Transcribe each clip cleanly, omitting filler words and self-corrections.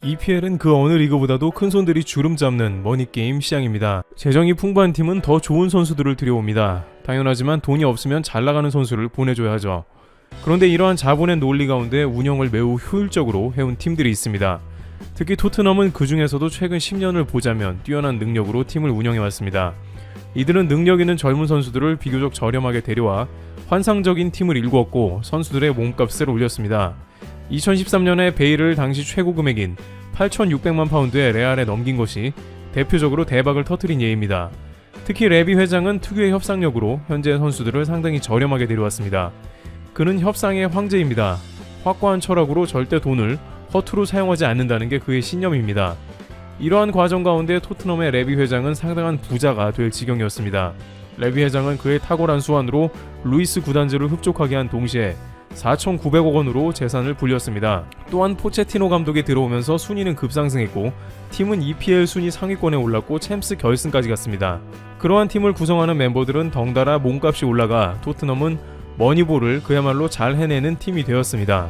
EPL은 그 어느 리그보다도 큰 손들이 주름 잡는 머니게임 시장입니다. 재정이 풍부한 팀은 더 좋은 선수들을 들여옵니다. 당연하지만 돈이 없으면 잘 나가는 선수를 보내줘야 하죠. 그런데 이러한 자본의 논리 가운데 운영을 매우 효율적으로 해온 팀들이 있습니다. 특히 토트넘은 그 중에서도 최근 10년을 보자면 뛰어난 능력으로 팀을 운영해왔습니다. 이들은 능력 있는 젊은 선수들을 비교적 저렴하게 데려와 환상적인 팀을 일구었고 선수들의 몸값을 올렸습니다. 2013년에 베일을 당시 최고 금액인 8,600만 파운드의 레알에 넘긴 것이 대표적으로 대박을 터뜨린 예입니다. 특히 레비 회장은 특유의 협상력으로 현재 선수들을 상당히 저렴하게 데려왔습니다. 그는 협상의 황제입니다. 확고한 철학으로 절대 돈을 허투루 사용하지 않는다는 게 그의 신념입니다. 이러한 과정 가운데 토트넘의 레비 회장은 상당한 부자가 될 지경이었습니다. 레비 회장은 그의 탁월한 수완으로 루이스 구단주를 흡족하게 한 동시에 4,900억 원으로 재산을 불렸습니다. 또한 포체티노 감독이 들어오면서 순위는 급상승했고 팀은 EPL 순위 상위권에 올랐고 챔스 결승까지 갔습니다. 그러한 팀을 구성하는 멤버들은 덩달아 몸값이 올라가 토트넘은 머니볼을 그야말로 잘 해내는 팀이 되었습니다.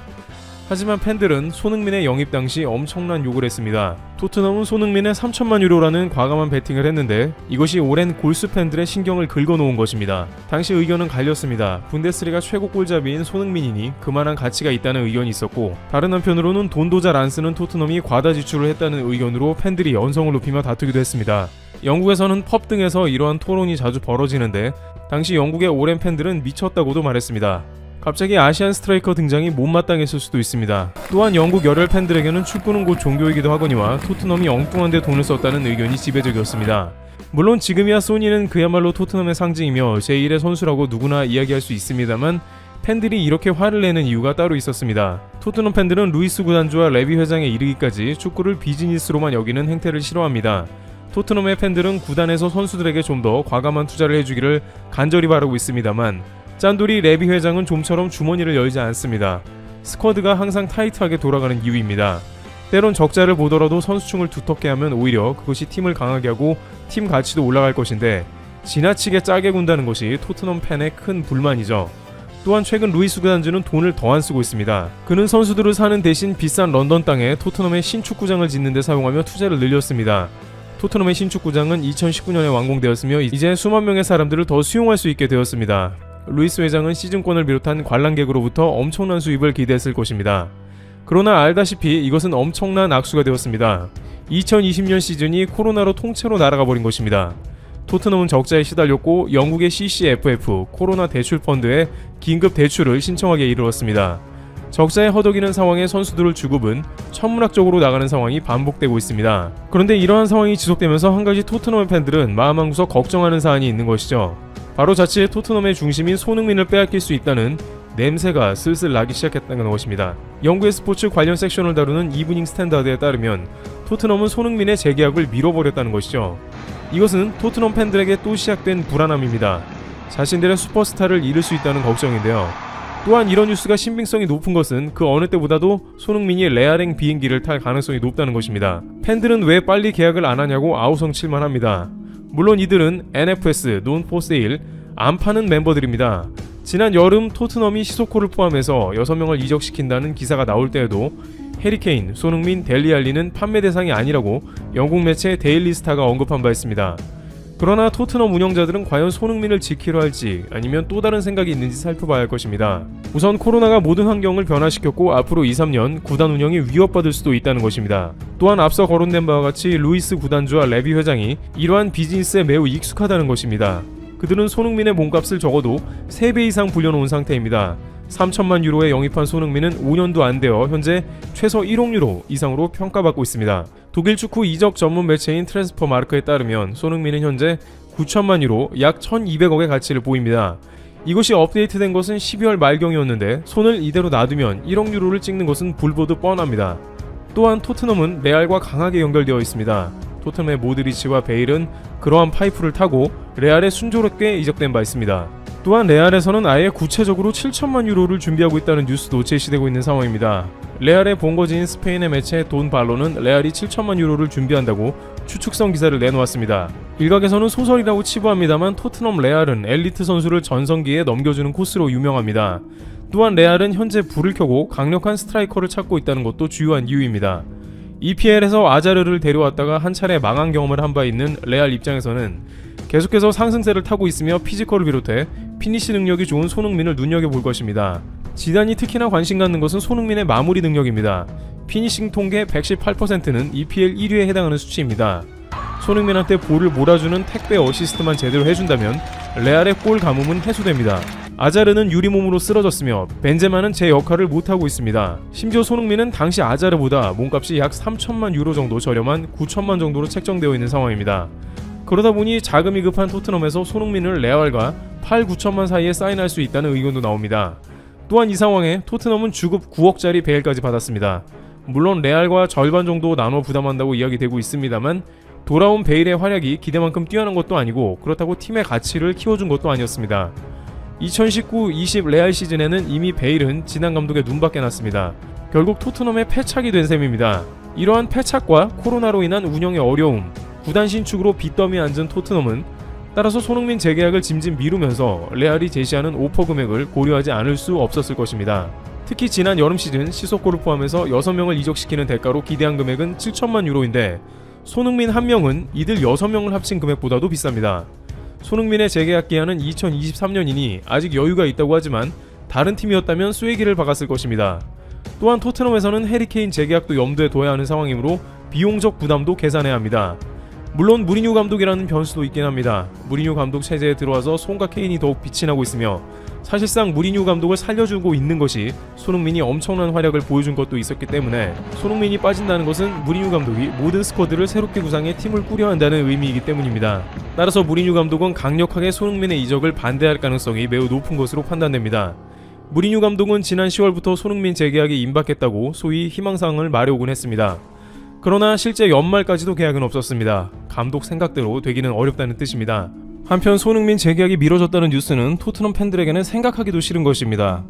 하지만 팬들은 손흥민의 영입 당시 엄청난 욕을 했습니다. 토트넘은 손흥민에 3천만 유로라는 과감한 베팅을 했는데 이것이 오랜 골수 팬들의 신경을 긁어놓은 것입니다. 당시 의견은 갈렸습니다. 분데스리가 최고 골잡이인 손흥민이니 그만한 가치가 있다는 의견이 있었고 다른 한편으로는 돈도 잘 안 쓰는 토트넘이 과다 지출을 했다는 의견으로 팬들이 연성을 높이며 다투기도 했습니다. 영국에서는 펍 등에서 이러한 토론이 자주 벌어지는데 당시 영국의 오랜 팬들은 미쳤다고도 말했습니다. 갑자기 아시안 스트라이커 등장이 못마땅했을 수도 있습니다. 또한 영국 열혈 팬들에게는 축구는 곧 종교이기도 하거니와 토트넘이 엉뚱한 데 돈을 썼다는 의견이 지배적이었습니다. 물론 지금이야 소니는 그야말로 토트넘의 상징이며 제1의 선수라고 누구나 이야기할 수 있습니다만 팬들이 이렇게 화를 내는 이유가 따로 있었습니다. 토트넘 팬들은 루이스 구단주와 레비 회장에 이르기까지 축구를 비즈니스로만 여기는 행태를 싫어합니다. 토트넘의 팬들은 구단에서 선수들에게 좀 더 과감한 투자를 해주기를 간절히 바라고 있습니다만 짠돌이 레비 회장은 좀처럼 주머니를 열지 않습니다. 스쿼드가 항상 타이트하게 돌아가는 이유입니다. 때론 적자를 보더라도 선수층을 두텁게 하면 오히려 그것이 팀을 강하게 하고 팀 가치도 올라갈 것인데 지나치게 짜게 군다는 것이 토트넘 팬의 큰 불만이죠. 또한 최근 루이스 구단주는 돈을 더 안 쓰고 있습니다. 그는 선수들을 사는 대신 비싼 런던 땅에 토트넘의 신축구장을 짓는 데 사용하며 투자를 늘렸습니다. 토트넘의 신축구장은 2019년에 완공되었으며 이제 수만 명의 사람들을 더 수용할 수 있게 되었습니다. 루이스 회장은 시즌권을 비롯한 관람객으로부터 엄청난 수입을 기대했을 것입니다. 그러나 알다시피 이것은 엄청난 악수가 되었습니다. 2020년 시즌이 코로나로 통째로 날아가 버린 것입니다. 토트넘은 적자에 시달렸고 영국의 CCFF 코로나 대출 펀드에 긴급 대출을 신청하게 이르렀습니다. 적자에 허덕이는 상황에 선수들을 주급은 천문학적으로 나가는 상황이 반복되고 있습니다. 그런데 이러한 상황이 지속되면서 한 가지 토트넘의 팬들은 마음 한구석 걱정하는 사안이 있는 것이죠. 바로 자칫 토트넘의 중심인 손흥민을 빼앗길 수 있다는 냄새가 슬슬 나기 시작했다는 것입니다. 영국의 스포츠 관련 섹션을 다루는 이브닝 스탠다드에 따르면 토트넘은 손흥민의 재계약을 미뤄버렸다는 것이죠. 이것은 토트넘 팬들에게 또 시작된 불안함입니다. 자신들의 슈퍼스타를 잃을 수 있다는 걱정인데요. 또한 이런 뉴스가 신빙성이 높은 것은 그 어느 때보다도 손흥민이 레알행 비행기를 탈 가능성이 높다는 것입니다. 팬들은 왜 빨리 계약을 안 하냐고 아우성칠만 합니다. 물론 이들은 NFS, Non for Sale, 안 파는 멤버들입니다. 지난 여름 토트넘이 시소코를 포함해서 6명을 이적시킨다는 기사가 나올 때에도 해리케인, 손흥민, 델리 알리는 판매 대상이 아니라고 영국 매체 데일리 스타가 언급한 바 있습니다. 그러나 토트넘 운영자들은 과연 손흥민을 지키려 할지 아니면 또 다른 생각이 있는지 살펴봐야 할 것입니다. 우선 코로나가 모든 환경을 변화시켰고 앞으로 2-3년 구단 운영이 위협받을 수도 있다는 것입니다. 또한 앞서 거론된 바와 같이 루이스 구단주와 레비 회장이 이러한 비즈니스에 매우 익숙하다는 것입니다. 그들은 손흥민의 몸값을 적어도 3배 이상 불려놓은 상태입니다. 3천만 유로에 영입한 손흥민은 5년도 안 되어 현재 최소 1억 유로 이상으로 평가받고 있습니다. 독일 축구 이적 전문 매체인 트랜스퍼 마르크에 따르면 손흥민은 현재 9천만 유로 약 1,200억의 가치를 보입니다. 이것이 업데이트된 것은 12월 말경이었는데 손을 이대로 놔두면 1억 유로를 찍는 것은 불보듯 뻔합니다. 또한 토트넘은 레알과 강하게 연결되어 있습니다. 토트넘의 모드리치와 베일은 그러한 파이프를 타고 레알에 순조롭게 이적된 바 있습니다. 또한 레알에서는 아예 구체적으로 7천만 유로를 준비하고 있다는 뉴스도 제시되고 있는 상황입니다. 레알의 본거지인 스페인의 매체 돈 발로는 레알이 7천만 유로를 준비한다고 추측성 기사를 내놓았습니다. 일각에서는 소설이라고 치부합니다만 토트넘 레알은 엘리트 선수를 전성기에 넘겨주는 코스로 유명합니다. 또한 레알은 현재 불을 켜고 강력한 스트라이커를 찾고 있다는 것도 주요한 이유입니다. EPL에서 아자르를 데려왔다가 한 차례 망한 경험을 한 바 있는 레알 입장에서는 계속해서 상승세를 타고 있으며 피지컬을 비롯해 피니시 능력이 좋은 손흥민을 눈여겨볼 것입니다. 지단이 특히나 관심 갖는 것은 손흥민의 마무리 능력입니다. 피니싱 통계 118%는 EPL 1위에 해당하는 수치입니다. 손흥민한테 볼을 몰아주는 택배 어시스트만 제대로 해준다면 레알의 골 가뭄은 해소됩니다. 아자르는 유리몸으로 쓰러졌으며 벤제마는 제 역할을 못하고 있습니다. 심지어 손흥민은 당시 아자르보다 몸값이 약 3천만 유로 정도 저렴한 9천만 정도로 책정되어 있는 상황입니다. 그러다 보니 자금이 급한 토트넘에서 손흥민을 레알과 8, 9천만 사이에 사인할 수 있다는 의견도 나옵니다. 또한 이 상황에 토트넘은 주급 9억짜리 베일까지 받았습니다. 물론 레알과 절반 정도 나눠 부담한다고 이야기되고 있습니다만 돌아온 베일의 활약이 기대만큼 뛰어난 것도 아니고 그렇다고 팀의 가치를 키워준 것도 아니었습니다. 2019-20 레알 시즌에는 이미 베일은 지난 감독의 눈밖에 났습니다. 결국 토트넘의 패착이 된 셈입니다. 이러한 패착과 코로나로 인한 운영의 어려움, 구단 신축으로 빚더미에 앉은 토트넘은 따라서 손흥민 재계약을 짐짓 미루면서 레알이 제시하는 오퍼 금액을 고려하지 않을 수 없었을 것입니다. 특히 지난 여름 시즌 시소코를 포함해서 6명을 이적시키는 대가로 기대한 금액은 7천만 유로인데 손흥민 한 명은 이들 6명을 합친 금액보다도 비쌉니다. 손흥민의 재계약 기한은 2023년이니 아직 여유가 있다고 하지만 다른 팀이었다면 쐐기를 박았을 것입니다. 또한 토트넘에서는 해리 케인 재계약도 염두에 둬야 하는 상황이므로 비용적 부담도 계산해야 합니다. 물론 무리뉴 감독이라는 변수도 있긴 합니다. 무리뉴 감독 체제에 들어와서 손과 케인이 더욱 빛이 나고 있으며 사실상 무리뉴 감독을 살려주고 있는 것이 손흥민이 엄청난 활약을 보여준 것도 있었기 때문에 손흥민이 빠진다는 것은 무리뉴 감독이 모든 스쿼드를 새롭게 구상해 팀을 꾸려야 한다는 의미이기 때문입니다. 따라서 무리뉴 감독은 강력하게 손흥민의 이적을 반대할 가능성이 매우 높은 것으로 판단됩니다. 무리뉴 감독은 지난 10월부터 손흥민 재계약이 임박했다고 소위 희망사항을 말해오곤 했습니다. 그러나 실제 연말까지도 계약은 없었습니다. 감독 생각대로 되기는 어렵다는 뜻입니다. 한편 손흥민 재계약이 미뤄졌다는 뉴스는 토트넘 팬들에게는 생각하기도 싫은 것입니다.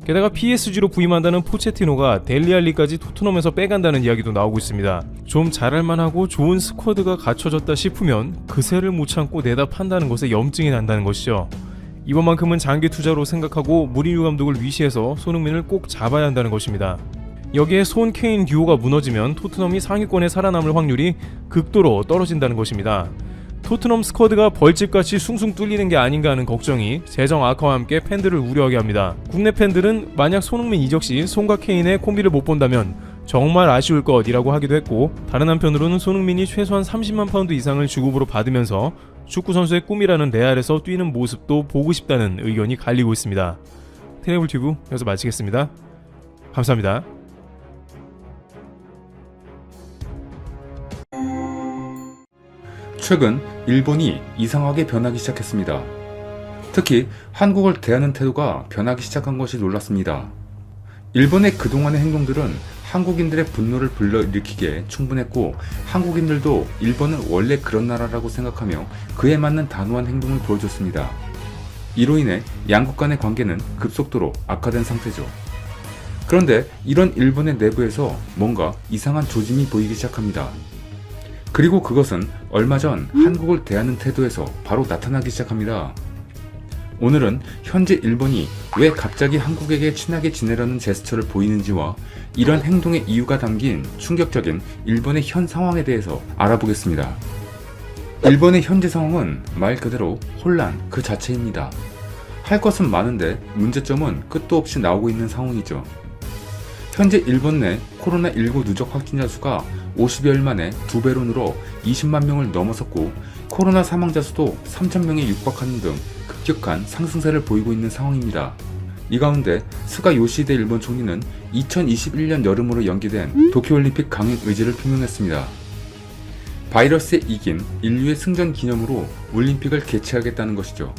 게다가 PSG로 부임한다는 포체티노가 델리알리까지 토트넘에서 빼간다는 이야기도 나오고 있습니다. 좀 잘할만하고 좋은 스쿼드가 갖춰졌다 싶으면 그새를 못 참고 내다 판다는 것에 염증이 난다는 것이죠. 이번만큼은 장기 투자로 생각하고 무리뉴 감독을 위시해서 손흥민을 꼭 잡아야 한다는 것입니다. 여기에 손 케인 듀오가 무너지면 토트넘이 상위권에 살아남을 확률이 극도로 떨어진다는 것입니다. 토트넘 스쿼드가 벌집같이 숭숭 뚫리는 게 아닌가 하는 걱정이 재정 악화와 함께 팬들을 우려하게 합니다. 국내 팬들은 만약 손흥민 이적 시 손과 케인의 콤비를 못 본다면 정말 아쉬울 것이라고 하기도 했고, 다른 한편으로는 손흥민이 최소한 30만 파운드 이상을 주급으로 받으면서 축구선수의 꿈이라는 레알에서 뛰는 모습도 보고 싶다는 의견이 갈리고 있습니다. 트래블튜브 여기서 마치겠습니다. 감사합니다. 최근 일본이 이상하게 변하기 시작했습니다. 특히 한국을 대하는 태도가 변하기 시작한 것이 놀랍습니다. 일본의 그동안의 행동들은 한국인들의 분노를 불러일으키기에 충분했고, 한국인들도 일본은 원래 그런 나라라고 생각하며 그에 맞는 단호한 행동을 보여줬습니다. 이로 인해 양국 간의 관계는 급속도로 악화된 상태죠. 그런데 이런 일본의 내부에서 뭔가 이상한 조짐이 보이기 시작합니다. 그리고 그것은 얼마 전 한국을 대하는 태도에서 바로 나타나기 시작합니다. 오늘은 현재 일본이 왜 갑자기 한국에게 친하게 지내려는 제스처를 보이는지와 이런 행동의 이유가 담긴 충격적인 일본의 현 상황에 대해서 알아보겠습니다. 일본의 현재 상황은 말 그대로 혼란 그 자체입니다. 할 것은 많은데 문제점은 끝도 없이 나오고 있는 상황이죠. 현재 일본 내 코로나19 누적 확진자 수가 50여일 만에 2배로 늘어 20만 명을 넘어섰고, 코로나 사망자 수도 3,000명에 육박하는 등 급격한 상승세를 보이고 있는 상황입니다. 이 가운데 스가 요시히데 일본 총리는 2021년 여름으로 연기된 도쿄올림픽 강행 의지를 표명했습니다. 바이러스에 이긴 인류의 승전 기념으로 올림픽을 개최하겠다는 것이죠.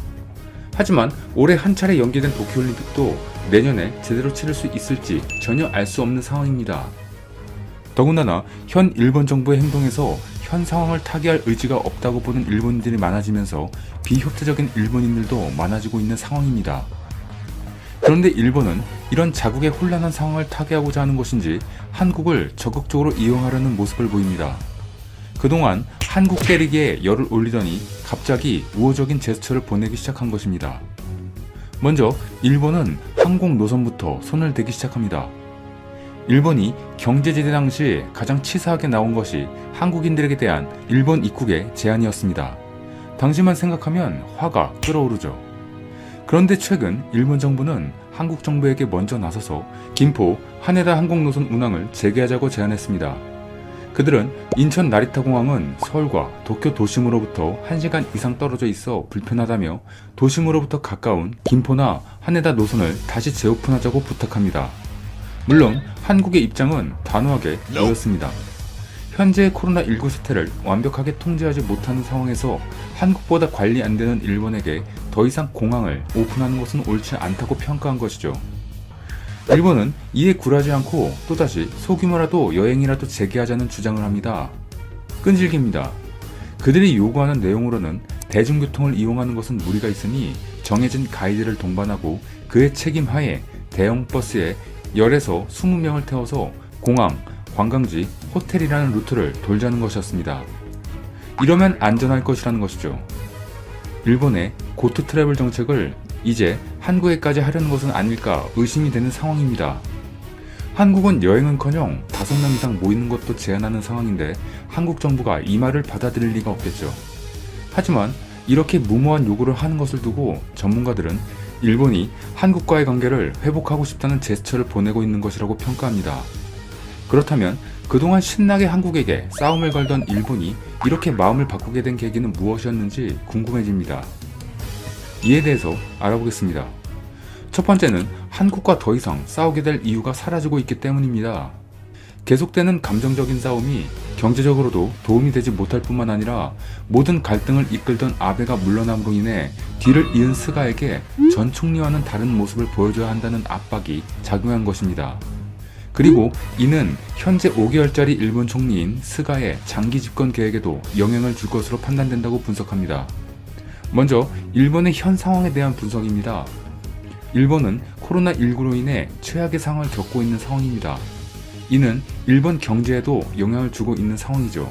하지만 올해 한 차례 연기된 도쿄올림픽도 내년에 제대로 치를 수 있을지 전혀 알 수 없는 상황입니다. 더군다나 현 일본 정부의 행동에서 현 상황을 타개할 의지가 없다고 보는 일본인들이 많아지면서 비협조적인 일본인들도 많아지고 있는 상황입니다. 그런데 일본은 이런 자국의 혼란한 상황을 타개하고자 하는 것인지 한국을 적극적으로 이용하려는 모습을 보입니다. 그동안 한국 때리기에 열을 올리더니 갑자기 우호적인 제스처를 보내기 시작한 것입니다. 먼저 일본은 항공 노선부터 손을 대기 시작합니다. 일본이 경제제재 당시 가장 치사하게 나온 것이 한국인들에게 대한 일본 입국의 제한이었습니다. 당시만 생각하면 화가 끓어오르죠. 그런데 최근 일본 정부는 한국 정부에게 먼저 나서서 김포 하네다 항공노선 운항을 재개하자고 제안했습니다. 그들은 인천 나리타 공항은 서울과 도쿄 도심으로부터 1시간 이상 떨어져 있어 불편하다며 도심으로부터 가까운 김포나 하네다 노선을 다시 재오픈하자고 부탁합니다. 물론 한국의 입장은 단호하게 이었습니다. 현재의 코로나19 사태를 완벽하게 통제하지 못하는 상황에서 한국보다 관리 안 되는 일본에게 더 이상 공항을 오픈하는 것은 옳지 않다고 평가한 것이죠. 일본은 이에 굴하지 않고 또다시 소규모라도 여행이라도 재개하자는 주장을 합니다. 끈질깁니다. 그들이 요구하는 내용으로는 대중교통을 이용하는 것은 무리가 있으니 정해진 가이드를 동반하고 그의 책임하에 대형 버스에 10에서 20명을 태워서 공항, 관광지, 호텔이라는 루트를 돌자는 것이었습니다. 이러면 안전할 것이라는 것이죠. 일본의 고트 트래블 정책을 이제 한국에까지 하려는 것은 아닐까 의심이 되는 상황입니다. 한국은 여행은커녕 5명 이상 모이는 것도 제한하는 상황인데 한국 정부가 이 말을 받아들일 리가 없겠죠. 하지만 이렇게 무모한 요구를 하는 것을 두고 전문가들은 일본이 한국과의 관계를 회복하고 싶다는 제스처를 보내고 있는 것이라고 평가합니다. 그렇다면 그동안 신나게 한국에게 싸움을 걸던 일본이 이렇게 마음을 바꾸게 된 계기는 무엇이었는지 궁금해집니다. 이에 대해서 알아보겠습니다. 첫 번째는 한국과 더 이상 싸우게 될 이유가 사라지고 있기 때문입니다. 계속되는 감정적인 싸움이 경제적으로도 도움이 되지 못할 뿐만 아니라 모든 갈등을 이끌던 아베가 물러남으로 인해 뒤를 이은 스가에게 전 총리와는 다른 모습을 보여줘야 한다는 압박이 작용한 것입니다. 그리고 이는 현재 5개월짜리 일본 총리인 스가의 장기 집권 계획에도 영향을 줄 것으로 판단된다고 분석합니다. 먼저 일본의 현 상황에 대한 분석입니다. 일본은 코로나19로 인해 최악의 상황을 겪고 있는 상황입니다. 이는 일본 경제에도 영향을 주고 있는 상황이죠.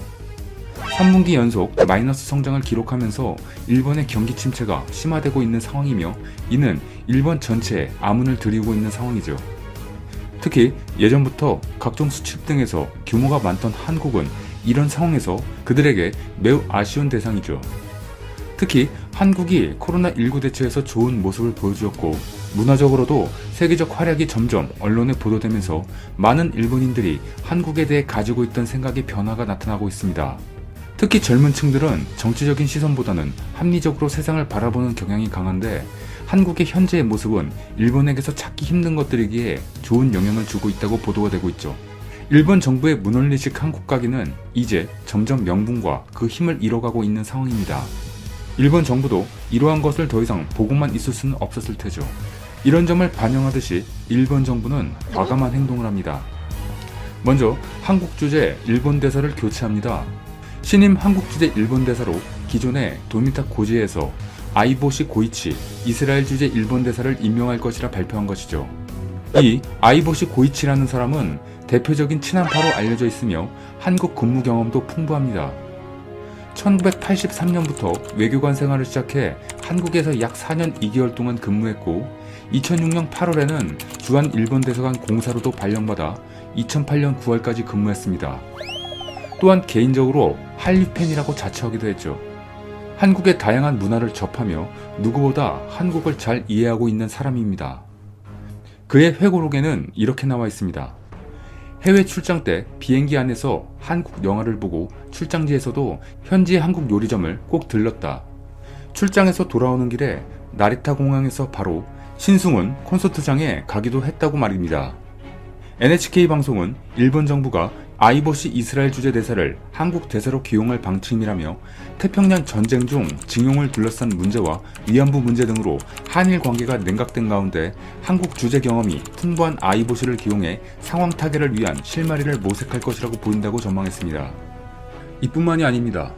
3분기 연속 마이너스 성장을 기록하면서 일본의 경기 침체가 심화되고 있는 상황이며 이는 일본 전체에 암운을 들이고 있는 상황이죠. 특히 예전부터 각종 수출 등에서 규모가 많던 한국은 이런 상황에서 그들에게 매우 아쉬운 대상이죠. 특히 한국이 코로나19 대처에서 좋은 모습을 보여주었고 문화적으로도 세계적 활약이 점점 언론에 보도되면서 많은 일본인들이 한국에 대해 가지고 있던 생각의 변화가 나타나고 있습니다. 특히 젊은 층들은 정치적인 시선보다는 합리적으로 세상을 바라보는 경향이 강한데 한국의 현재의 모습은 일본에게서 찾기 힘든 것들이기에 좋은 영향을 주고 있다고 보도가 되고 있죠. 일본 정부의 문원리식 한국 가기는 이제 점점 명분과 그 힘을 잃어가고 있는 상황입니다. 일본 정부도 이러한 것을 더 이상 보고만 있을 수는 없었을 테죠. 이런 점을 반영하듯이 일본 정부는 과감한 행동을 합니다. 먼저 한국 주재 일본 대사를 교체합니다. 신임 한국 주재 일본 대사로 기존의 도미타 고지에서 아이보시 고이치 이스라엘 주재 일본 대사를 임명할 것이라 발표한 것이죠. 이 아이보시 고이치라는 사람은 대표적인 친한파로 알려져 있으며 한국 근무 경험도 풍부합니다. 1983년부터 외교관 생활을 시작해 한국에서 약 4년 2개월 동안 근무했고 2006년 8월에는 주한 일본 대사관 공사로도 발령받아 2008년 9월까지 근무했습니다. 또한 개인적으로 한류 팬이라고 자처하기도 했죠. 한국의 다양한 문화를 접하며 누구보다 한국을 잘 이해하고 있는 사람입니다. 그의 회고록에는 이렇게 나와 있습니다. 해외 출장 때 비행기 안에서 한국 영화를 보고 출장지에서도 현지의 한국 요리점을 꼭 들렀다. 출장에서 돌아오는 길에 나리타 공항에서 바로 신승훈 콘서트장에 가기도 했다고 말입니다. NHK 방송은 일본 정부가 아이보시 이스라엘 주재 대사를 한국 대사로 기용할 방침이라며 태평양 전쟁 중 징용을 둘러싼 문제와 위안부 문제 등으로 한일 관계가 냉각된 가운데 한국 주재 경험이 풍부한 아이보시를 기용해 상황 타개를 위한 실마리를 모색할 것이라고 보인다고 전망했습니다. 이뿐만이 아닙니다.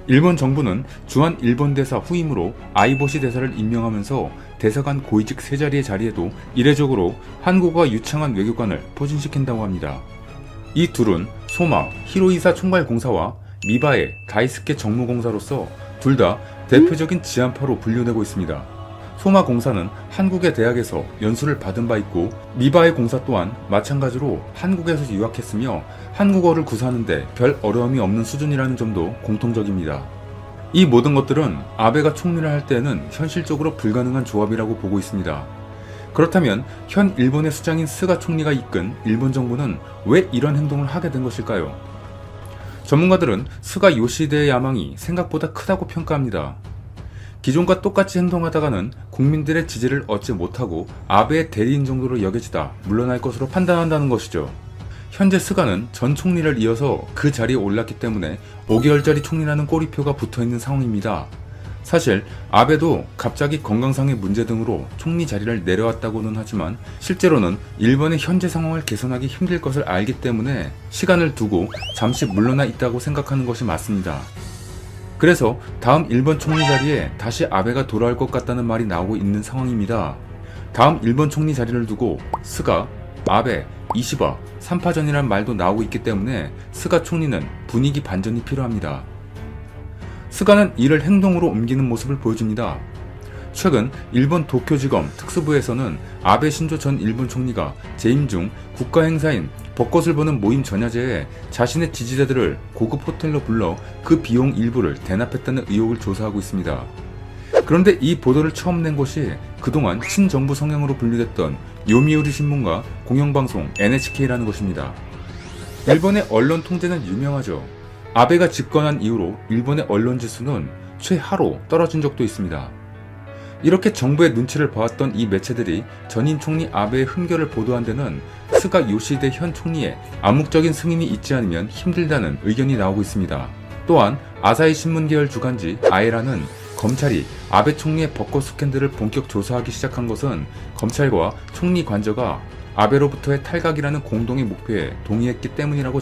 일본 정부는 주한 일본 대사 후임으로 아이보시 대사를 임명하면서 대사관 고위직 세 자리의 자리에도 이례적으로 한국어가 유창한 외교관을 포진시킨다고 합니다. 이 둘은 소마 히로이사 총괄공사와 미바의 다이스케 정무공사로서 둘 다 대표적인 지한파로 분류되고 있습니다. 소마 공사는 한국의 대학에서 연수를 받은 바 있고 미바의 공사 또한 마찬가지로 한국에서 유학했으며 한국어를 구사하는데 별 어려움이 없는 수준이라는 점도 공통적입니다. 이 모든 것들은 아베가 총리를 할 때에는 현실적으로 불가능한 조합이라고 보고 있습니다. 그렇다면 현 일본의 수장인 스가 총리가 이끈 일본 정부는 왜 이런 행동을 하게 된 것일까요? 전문가들은 스가 요시히데의 야망이 생각보다 크다고 평가합니다. 기존과 똑같이 행동하다가는 국민들의 지지를 얻지 못하고 아베의 대리인 정도로 여겨지다 물러날 것으로 판단한다는 것이죠. 현재 스가는 전 총리를 이어서 그 자리에 올랐기 때문에 5개월짜리 총리라는 꼬리표가 붙어있는 상황입니다. 사실 아베도 갑자기 건강상의 문제 등으로 총리 자리를 내려왔다고는 하지만 실제로는 일본의 현재 상황을 개선하기 힘들 것을 알기 때문에 시간을 두고 잠시 물러나 있다고 생각하는 것이 맞습니다. 그래서 다음 일본 총리 자리에 다시 아베가 돌아올 것 같다는 말이 나오고 있는 상황입니다. 다음 일본 총리 자리를 두고 스가, 아베, 이시바, 3파전이란 말도 나오고 있기 때문에 스가 총리는 분위기 반전이 필요합니다. 스가는 이를 행동으로 옮기는 모습을 보여줍니다. 최근 일본 도쿄지검 특수부에서는 아베 신조 전 일본 총리가 재임 중 국가 행사인 벚꽃을 보는 모임 전야제에 자신의 지지자들을 고급 호텔로 불러 그 비용 일부를 대납했다는 의혹을 조사하고 있습니다. 그런데 이 보도를 처음 낸 곳이 그동안 친정부 성향으로 분류됐던 요미우리 신문과 공영방송 NHK라는 것입니다. 일본의 언론 통제는 유명하죠. 아베가 집권한 이후로 일본의 언론 지수는 최하로 떨어진 적도 있습니다. 이렇게 정부의 눈치를 봐왔던 이 매체들이 전임 총리 아베의 흠결을 보도한 데는 스가 요시히데 현 총리의 암묵적인 승인이 있지 않으면 힘들다는 의견이 나오고 있습니다. 또한 아사히 신문 계열 주간지 아에라는 검찰이 아베 총리의 벚꽃 스캔들을 본격 조사하기 시작한 것은 검찰과 총리 관저가 아베로부터의 탈각이라는 공동의 목표에 동의했기 때문이라고